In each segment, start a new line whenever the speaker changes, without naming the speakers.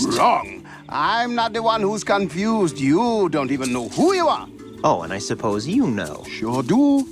next.
Wrong. I'm not the one who's confused. You don't even know who you are.
Oh, and I suppose you know.
Sure do.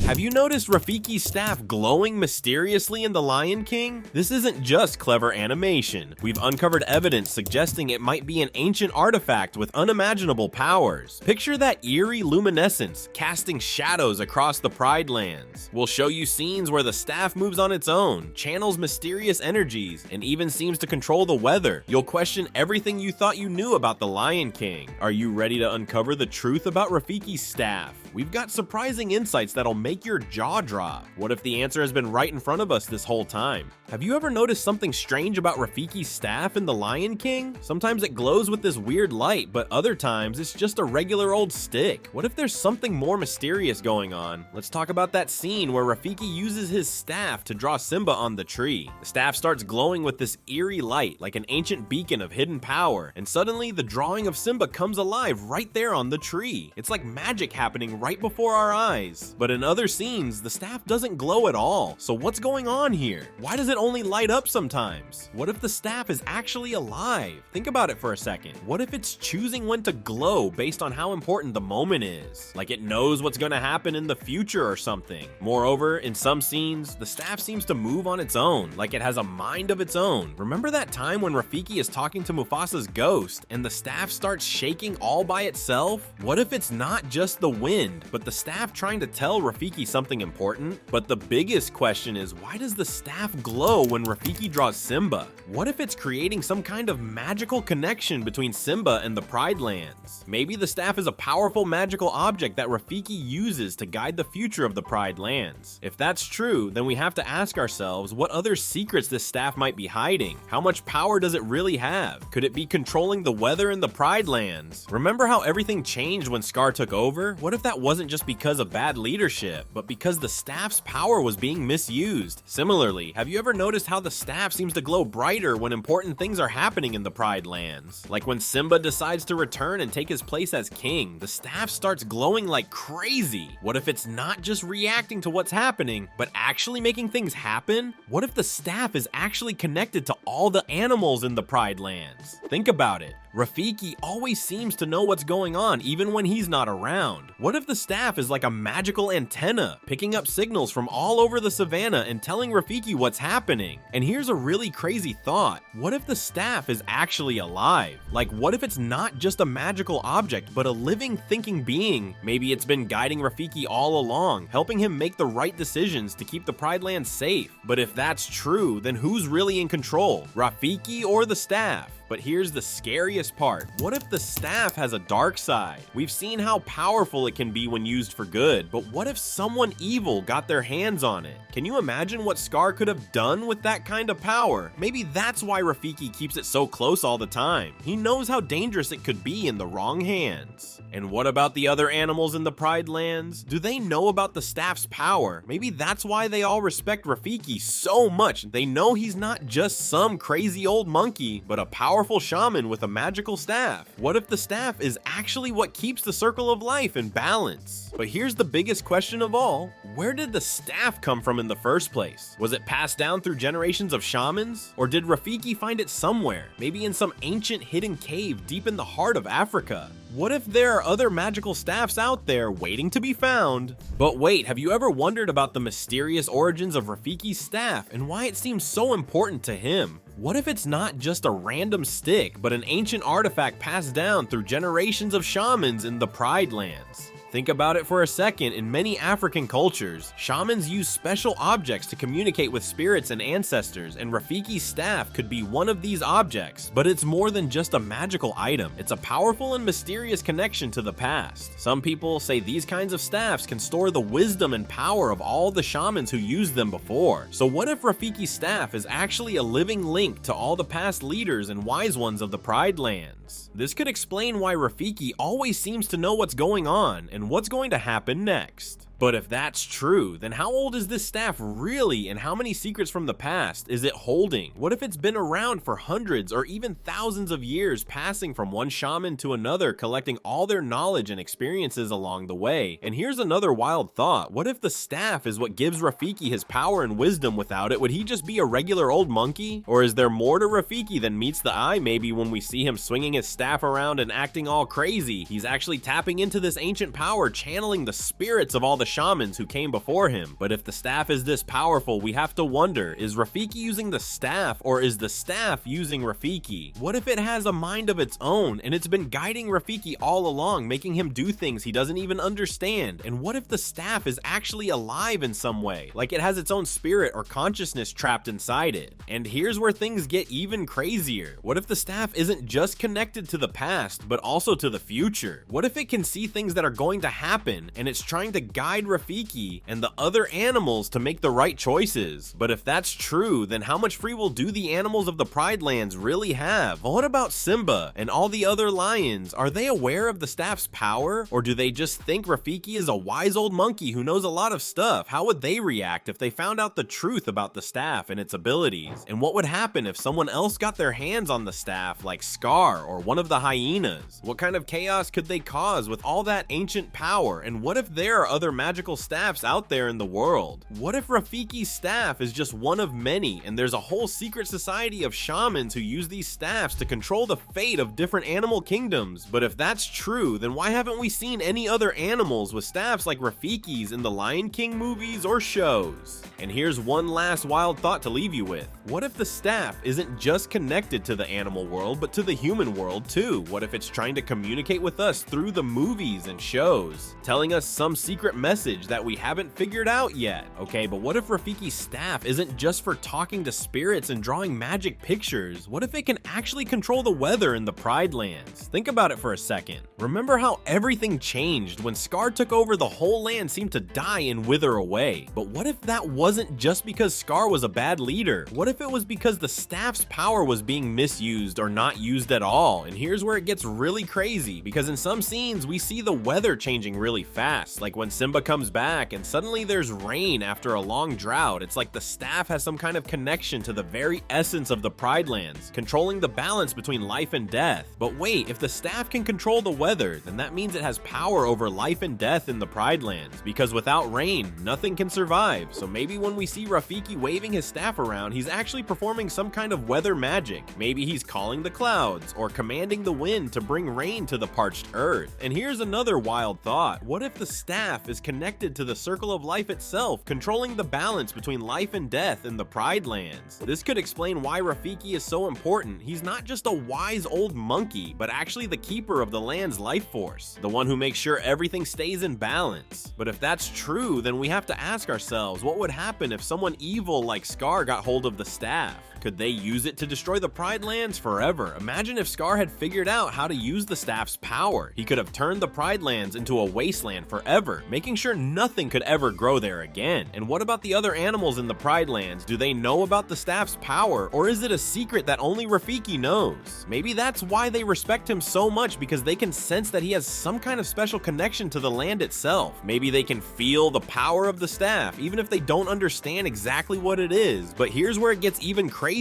Have you noticed Rafiki's staff glowing mysteriously in The Lion King? This isn't just clever animation. We've uncovered evidence suggesting it might be an ancient artifact with unimaginable powers. Picture that eerie luminescence casting shadows across the Pride Lands. We'll show you scenes where the staff moves on its own, channels mysterious energies, and even seems to control the weather. You'll question everything you thought you knew about The Lion King. Are you ready to uncover the truth about Rafiki's staff? We've got surprising insights that'll make your jaw drop. What if the answer has been right in front of us this whole time? Have you ever noticed something strange about Rafiki's staff in The Lion King? Sometimes it glows with this weird light, but other times it's just a regular old stick. What if there's something more mysterious going on? Let's talk about that scene where Rafiki uses his staff to draw Simba on the tree. The staff starts glowing with this eerie light, like an ancient beacon of hidden power, and suddenly the drawing of Simba comes alive right there on the tree. It's like magic happening right before our eyes. But in other scenes, the staff doesn't glow at all. So what's going on here? Why does it only light up sometimes? What if the staff is actually alive? Think about it for a second. What if it's choosing when to glow based on how important the moment is? Like it knows what's gonna happen in the future or something. Moreover, in some scenes, the staff seems to move on its own, like it has a mind of its own. Remember that time when Rafiki is talking to Mufasa's ghost and the staff starts shaking all by itself? What if it's not just the wind, but the staff trying to tell Rafiki something important? But the biggest question is, why does the staff glow when Rafiki draws Simba? What if it's creating some kind of magical connection between Simba and the Pride Lands? Maybe the staff is a powerful magical object that Rafiki uses to guide the future of the Pride Lands. If that's true, then we have to ask ourselves what other secrets this staff might be hiding. How much power does it really have? Could it be controlling the weather in the Pride Lands? Remember how everything changed when Scar took over? What if that wasn't just because of bad leadership, but because the staff's power was being misused? Similarly, have you ever noticed how the staff seems to glow brighter when important things are happening in the Pride Lands? Like when Simba decides to return and take his place as king, the staff starts glowing like crazy. What if it's not just reacting to what's happening, but actually making things happen? What if the staff is actually connected to all the animals in the Pride Lands? Think about it. Rafiki always seems to know what's going on even when he's not around. What if the staff is like a magical antenna, picking up signals from all over the savannah and telling Rafiki what's happening? And here's a really crazy thought. What if the staff is actually alive? Like, what if it's not just a magical object, but a living, thinking being? Maybe it's been guiding Rafiki all along, helping him make the right decisions to keep the Pride Lands safe. But if that's true, then who's really in control? Rafiki or the staff? But here's the scariest part. What if the staff has a dark side? We've seen how powerful it can be when used for good, but what if someone evil got their hands on it? Can you imagine what Scar could have done with that kind of power? Maybe that's why Rafiki keeps it so close all the time. He knows how dangerous it could be in the wrong hands. And what about the other animals in the Pride Lands? Do they know about the staff's power? Maybe that's why they all respect Rafiki so much. They know he's not just some crazy old monkey, but a powerful shaman with a magical staff. What if the staff is actually what keeps the circle of life in balance? But here's the biggest question of all. Where did the staff come from in the first place? Was it passed down through generations of shamans? Or did Rafiki find it somewhere? Maybe in some ancient hidden cave deep in the heart of Africa? What if there are other magical staffs out there waiting to be found? But wait, have you ever wondered about the mysterious origins of Rafiki's staff and why it seems so important to him? What if it's not just a random stick, but an ancient artifact passed down through generations of shamans in the Pride Lands? Think about it for a second. In many African cultures, shamans use special objects to communicate with spirits and ancestors, and Rafiki's staff could be one of these objects. But it's more than just a magical item. It's a powerful and mysterious connection to the past. Some people say these kinds of staffs can store the wisdom and power of all the shamans who used them before. So what if Rafiki's staff is actually a living link to all the past leaders and wise ones of the Pride Lands? This could explain why Rafiki always seems to know what's going on and what's going to happen next. But if that's true, then how old is this staff really, and how many secrets from the past is it holding? What if it's been around for hundreds or even thousands of years, passing from one shaman to another, collecting all their knowledge and experiences along the way? And here's another wild thought. What if the staff is what gives Rafiki his power and wisdom? Without it, would he just be a regular old monkey? Or is there more to Rafiki than meets the eye? Maybe when we see him swinging his staff around and acting all crazy, he's actually tapping into this ancient power, channeling the spirits of all the shamans who came before him. But if the staff is this powerful, we have to wonder, is Rafiki using the staff, or is the staff using Rafiki? What if it has a mind of its own and it's been guiding Rafiki all along, making him do things he doesn't even understand? And what if the staff is actually alive in some way, like it has its own spirit or consciousness trapped inside it? And here's where things get even crazier. What if the staff isn't just connected to the past, but also to the future? What if it can see things that are going to happen, and it's trying to guide Rafiki and the other animals to make the right choices? But if that's true, then how much free will do the animals of the Pride Lands really have? What about Simba and all the other lions? Are they aware of the staff's power, or do they just think Rafiki is a wise old monkey who knows a lot of stuff? How would they react if they found out the truth about the staff and its abilities? And what would happen if someone else got their hands on the staff, like Scar or one of the hyenas? What kind of chaos could they cause with all that ancient power? And what if there are other magical staffs out there in the world? What if Rafiki's staff is just one of many, and there's a whole secret society of shamans who use these staffs to control the fate of different animal kingdoms? But if that's true, then why haven't we seen any other animals with staffs like Rafiki's in the Lion King movies or shows? And here's one last wild thought to leave you with. What if the staff isn't just connected to the animal world, but to the human world too? What if it's trying to communicate with us through the movies and shows, telling us some secret message that we haven't figured out yet? Okay, but what if Rafiki's staff isn't just for talking to spirits and drawing magic pictures? What if it can actually control the weather in the Pride Lands? Think about it for a second. Remember how everything changed when Scar took over? The whole land seemed to die and wither away. But what if that wasn't just because Scar was a bad leader? What if it was because the staff's power was being misused or not used at all? And here's where it gets really crazy, because in some scenes we see the weather changing really fast, like when Simba comes back and suddenly there's rain after a long drought. It's like the staff has some kind of connection to the very essence of the Pride Lands, controlling the balance between life and death. But wait, if the staff can control the weather, then that means it has power over life and death in the Pride Lands, because without rain, nothing can survive. So maybe when we see Rafiki waving his staff around, he's actually performing some kind of weather magic. Maybe he's calling the clouds or commanding the wind to bring rain to the parched earth. And here's another wild thought. What if the staff is connected to the circle of life itself, controlling the balance between life and death in the Pride Lands? This could explain why Rafiki is so important. He's not just a wise old monkey, but actually the keeper of the land's life force, the one who makes sure everything stays in balance. But if that's true, then we have to ask ourselves, what would happen if someone evil like Scar got hold of the staff? Could they use it to destroy the Pride Lands forever? Imagine if Scar had figured out how to use the staff's power. He could have turned the Pride Lands into a wasteland forever, making sure nothing could ever grow there again. And what about the other animals in the Pride Lands? Do they know about the staff's power, or is it a secret that only Rafiki knows? Maybe that's why they respect him so much, because they can sense that he has some kind of special connection to the land itself. Maybe they can feel the power of the staff, even if they don't understand exactly what it is. But here's where it gets even crazier.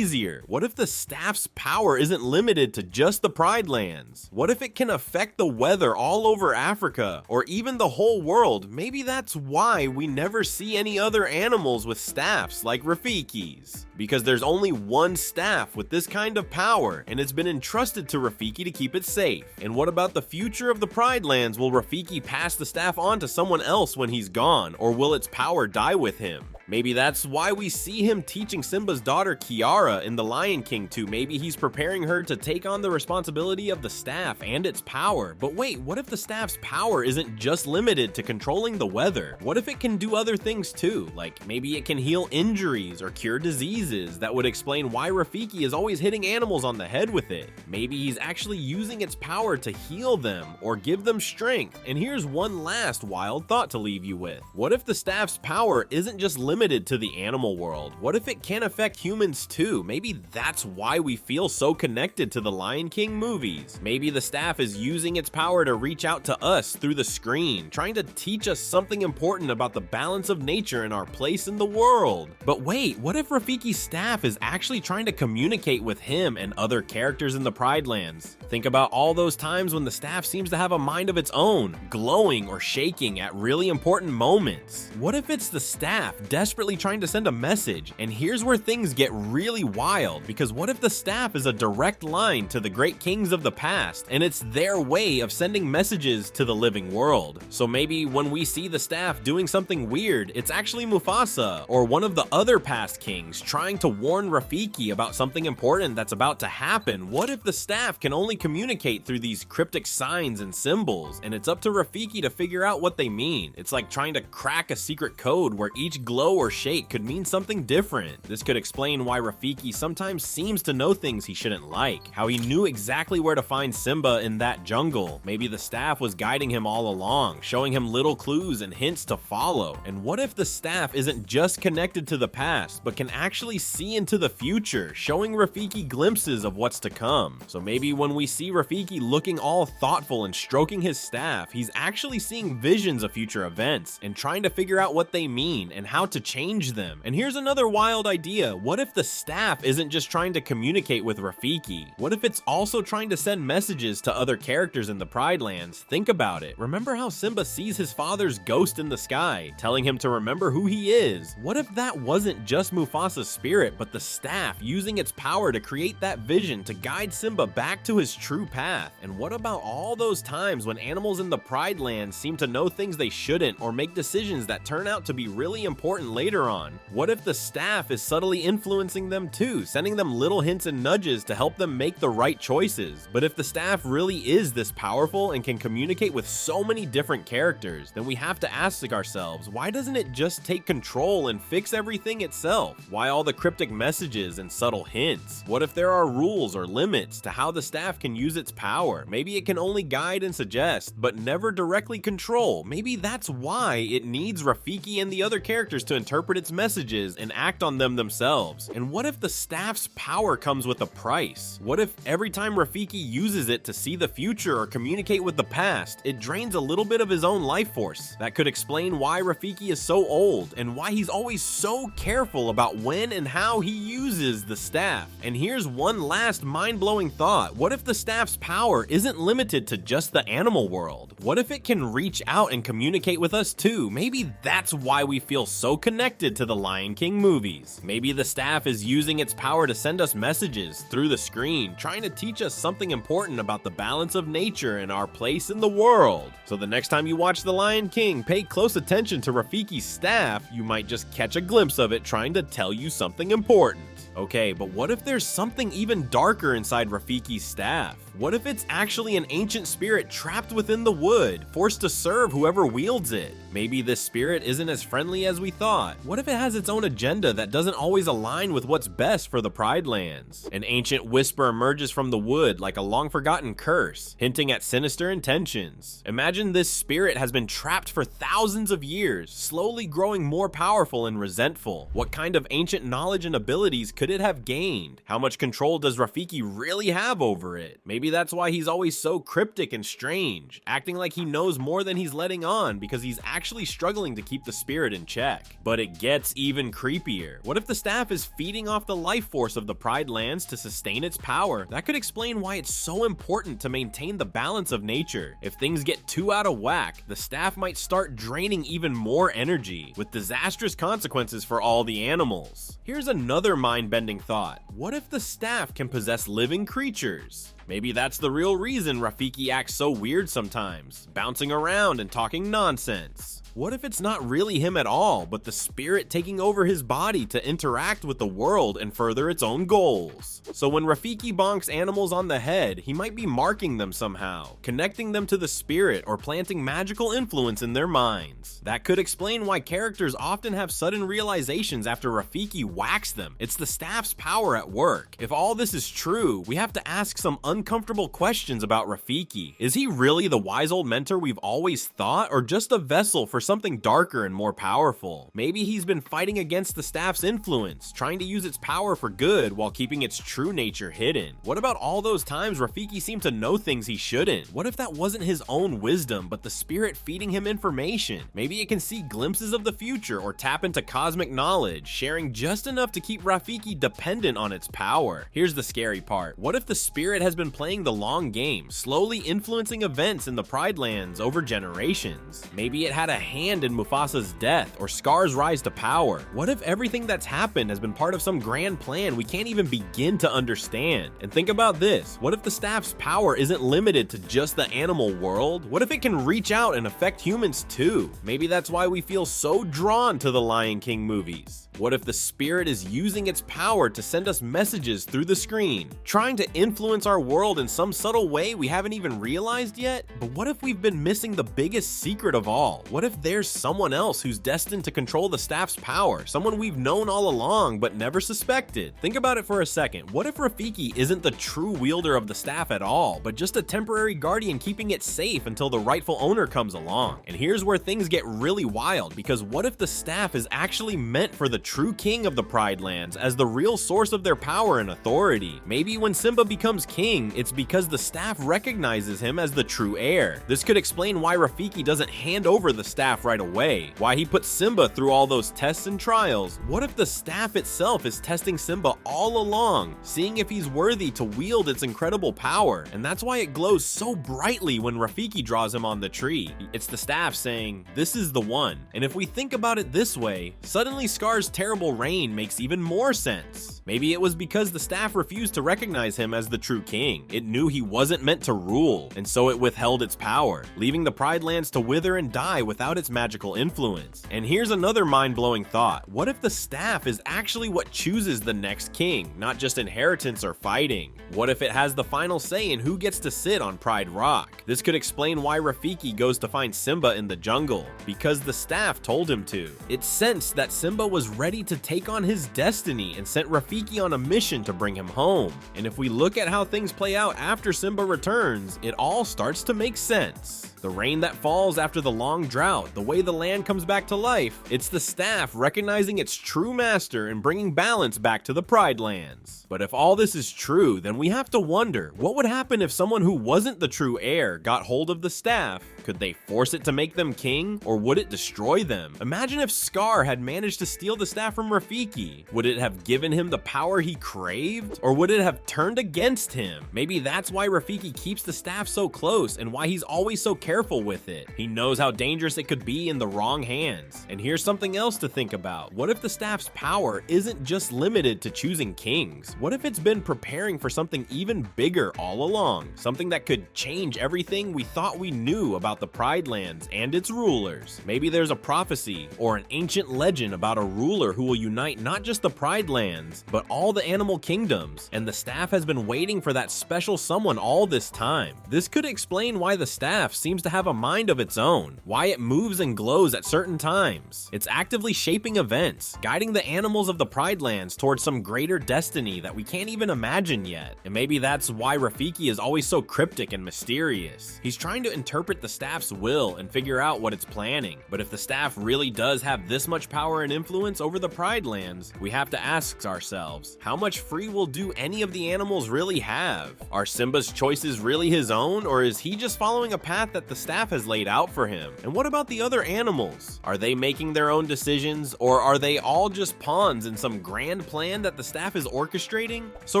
What if the staff's power isn't limited to just the Pride Lands? What if it can affect the weather all over Africa, or even the whole world? Maybe that's why we never see any other animals with staffs like Rafiki's, because there's only one staff with this kind of power, and it's been entrusted to Rafiki to keep it safe. And what about the future of the Pride Lands? Will Rafiki pass the staff on to someone else when he's gone, or will its power die with him? Maybe that's why we see him teaching Simba's daughter Kiara in The Lion King too. Maybe he's preparing her to take on the responsibility of the staff and its power. But wait, what if the staff's power isn't just limited to controlling the weather? What if it can do other things too? Like maybe it can heal injuries or cure diseases. That would explain why Rafiki is always hitting animals on the head with it. Maybe he's actually using its power to heal them or give them strength. And here's one last wild thought to leave you with. What if the staff's power isn't just limited to the animal world? What if it can affect humans too? too. Maybe that's why we feel so connected to the Lion King movies. Maybe the staff is using its power to reach out to us through the screen, trying to teach us something important about the balance of nature and our place in the world. But wait, what if Rafiki's staff is actually trying to communicate with him and other characters in the Pride Lands? Think about all those times when the staff seems to have a mind of its own, glowing or shaking at really important moments. What if it's the staff desperately trying to send a message? And here's where things get really wild, because what if the staff is a direct line to the great kings of the past, and it's their way of sending messages to the living world? So maybe when we see the staff doing something weird, it's actually Mufasa or one of the other past kings trying to warn Rafiki about something important that's about to happen. What if the staff can only communicate through these cryptic signs and symbols, and it's up to Rafiki to figure out what they mean? It's like trying to crack a secret code where each glow or shake could mean something different. This could explain why Rafiki sometimes seems to know things he shouldn't like, how he knew exactly where to find Simba in that jungle. Maybe the staff was guiding him all along, showing him little clues and hints to follow. And what if the staff isn't just connected to the past, but can actually see into the future, showing Rafiki glimpses of what's to come? So maybe when we see Rafiki looking all thoughtful and stroking his staff, he's actually seeing visions of future events and trying to figure out what they mean and how to change them. And here's another wild idea. What if the staff isn't just trying to communicate with Rafiki? What if it's also trying to send messages to other characters in the Pride Lands? Think about it. Remember how Simba sees his father's ghost in the sky, telling him to remember who he is? What if that wasn't just Mufasa's spirit, but the staff using its power to create that vision to guide Simba back to his true path? And what about all those times when animals in the Pride Lands seem to know things they shouldn't, or make decisions that turn out to be really important later on? What if the staff is subtly influencing them too, sending them little hints and nudges to help them make the right choices? But if the staff really is this powerful and can communicate with so many different characters, then we have to ask ourselves, why doesn't it just take control and fix everything itself? Why all the cryptic messages and subtle hints? What if there are rules or limits to how the staff can use its power? Maybe it can only guide and suggest, but never directly control. Maybe that's why it needs Rafiki and the other characters to interpret its messages and act on them themselves. And what if the staff's power comes with a price? What if every time Rafiki uses it to see the future or communicate with the past, it drains a little bit of his own life force? That could explain why Rafiki is so old and why he's always so careful about when and how he uses the staff. And here's one last mind-blowing thought. What if the staff's power isn't limited to just the animal world? What if it can reach out and communicate with us too? Maybe that's why we feel so connected to the Lion King movies. Maybe the staff is using its power to send us messages through the screen, trying to teach us something important about the balance of nature and our place in the world. So the next time you watch The Lion King, pay close attention to Rafiki's staff. You might just catch a glimpse of it trying to tell you something important. Okay, but what if there's something even darker inside Rafiki's staff? What if it's actually an ancient spirit trapped within the wood, forced to serve whoever wields it? Maybe this spirit isn't as friendly as we thought. What if it has its own agenda that doesn't always align with what's best for the Pride Lands? An ancient whisper emerges from the wood like a long-forgotten curse, hinting at sinister intentions. Imagine this spirit has been trapped for thousands of years, slowly growing more powerful and resentful. What kind of ancient knowledge and abilities could it have gained? How much control does Rafiki really have over it? Maybe that's why he's always so cryptic and strange, acting like he knows more than he's letting on because he's actually struggling to keep the spirit in check. But it gets even creepier. What if the staff is feeding off the life force of the Pride Lands to sustain its power? That could explain why it's so important to maintain the balance of nature. If things get too out of whack, the staff might start draining even more energy, with disastrous consequences for all the animals. Here's another mind-bending thought. What if the staff can possess living creatures? Maybe that's the real reason Rafiki acts so weird sometimes, bouncing around and talking nonsense. What if it's not really him at all, but the spirit taking over his body to interact with the world and further its own goals? So when Rafiki bonks animals on the head, he might be marking them somehow, connecting them to the spirit or planting magical influence in their minds. That could explain why characters often have sudden realizations after Rafiki whacks them. It's the staff's power at work. If all this is true, we have to ask some uncomfortable questions about Rafiki. Is he really the wise old mentor we've always thought, or just a vessel for something darker and more powerful? Maybe he's been fighting against the staff's influence, trying to use its power for good while keeping its true nature hidden. What about all those times Rafiki seemed to know things he shouldn't? What if that wasn't his own wisdom, but the spirit feeding him information? Maybe it can see glimpses of the future or tap into cosmic knowledge, sharing just enough to keep Rafiki dependent on its power. Here's the scary part. What if the spirit has been playing the long game, slowly influencing events in the Pride Lands over generations? Maybe it had a hand in Mufasa's death or Scar's rise to power. What if everything that's happened has been part of some grand plan we can't even begin to understand? And think about this. What if the staff's power isn't limited to just the animal world? What if it can reach out and affect humans too? Maybe that's why we feel so drawn to the Lion King movies. What if the spirit is using its power to send us messages through the screen, trying to influence our world in some subtle way we haven't even realized yet? But what if we've been missing the biggest secret of all? What if there's someone else who's destined to control the staff's power, someone we've known all along but never suspected? Think about it for a second. What if Rafiki isn't the true wielder of the staff at all, but just a temporary guardian keeping it safe until the rightful owner comes along? And here's where things get really wild, because what if the staff is actually meant for the true king of the Pride Lands as the real source of their power and authority? Maybe when Simba becomes king, it's because the staff recognizes him as the true heir. This could explain why Rafiki doesn't hand over the staff right away, why he puts Simba through all those tests and trials. What if the staff itself is testing Simba all along, seeing if he's worthy to wield its incredible power? And that's why it glows so brightly when Rafiki draws him on the tree. It's the staff saying, "This is the one." And if we think about it this way, suddenly Scar's terrible reign makes even more sense. Maybe it was because the staff refused to recognize him as the true king. It knew he wasn't meant to rule, and so it withheld its power, leaving the Pride Lands to wither and die without its magical influence. And here's another mind-blowing thought. What if the staff is actually what chooses the next king, not just inheritance or fighting? What if it has the final say in who gets to sit on Pride Rock? This could explain why Rafiki goes to find Simba in the jungle, because the staff told him to. It sensed that Simba was ready to take on his destiny and sent Rafiki on a mission to bring him home. And if we look at how things play out after Simba returns, it all starts to make sense. The rain that falls after the long drought, the way the land comes back to life, it's the staff recognizing its true master and bringing balance back to the Pride Lands. But if all this is true, then we have to wonder, what would happen if someone who wasn't the true heir got hold of the staff? Could they force it to make them king, or would it destroy them? Imagine if Scar had managed to steal the staff from Rafiki. Would it have given him the power he craved, or would it have turned against him? Maybe that's why Rafiki keeps the staff so close and why he's always so careful with it. He knows how dangerous it could be in the wrong hands. And here's something else to think about. What if the staff's power isn't just limited to choosing kings? What if it's been preparing for something even bigger all along? Something that could change everything we thought we knew about the Pride Lands and its rulers. Maybe there's a prophecy or an ancient legend about a ruler who will unite not just the Pride Lands, but all the animal kingdoms, and the staff has been waiting for that special someone all this time. This could explain why the staff seems to have a mind of its own, why it moves and glows at certain times. It's actively shaping events, guiding the animals of the Pride Lands towards some greater destiny that we can't even imagine yet. And maybe that's why Rafiki is always so cryptic and mysterious. He's trying to interpret the staff's will and figure out what it's planning. But if the staff really does have this much power and influence over the Pride Lands, we have to ask ourselves, how much free will do any of the animals really have? Are Simba's choices really his own, or is he just following a path that the staff has laid out for him? And what about the other animals? Are they making their own decisions, or are they all just pawns in some grand plan that the staff is orchestrating? So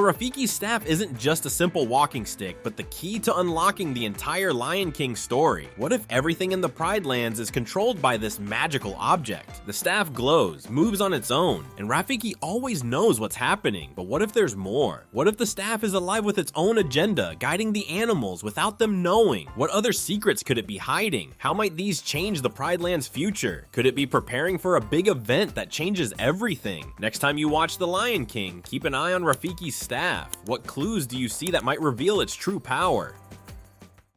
Rafiki's staff isn't just a simple walking stick, but the key to unlocking the entire Lion King story. What if everything in the Pride Lands is controlled by this magical object? The staff glows, moves on its own, and Rafiki always knows what's happening. But what if there's more? What if the staff is alive with its own agenda, guiding the animals without them knowing? What other secrets could it be hiding? How might these change the Pride Land's future? Could it be preparing for a big event that changes everything? Next time you watch The Lion King, keep an eye on Rafiki's staff. What clues do you see that might reveal its true power?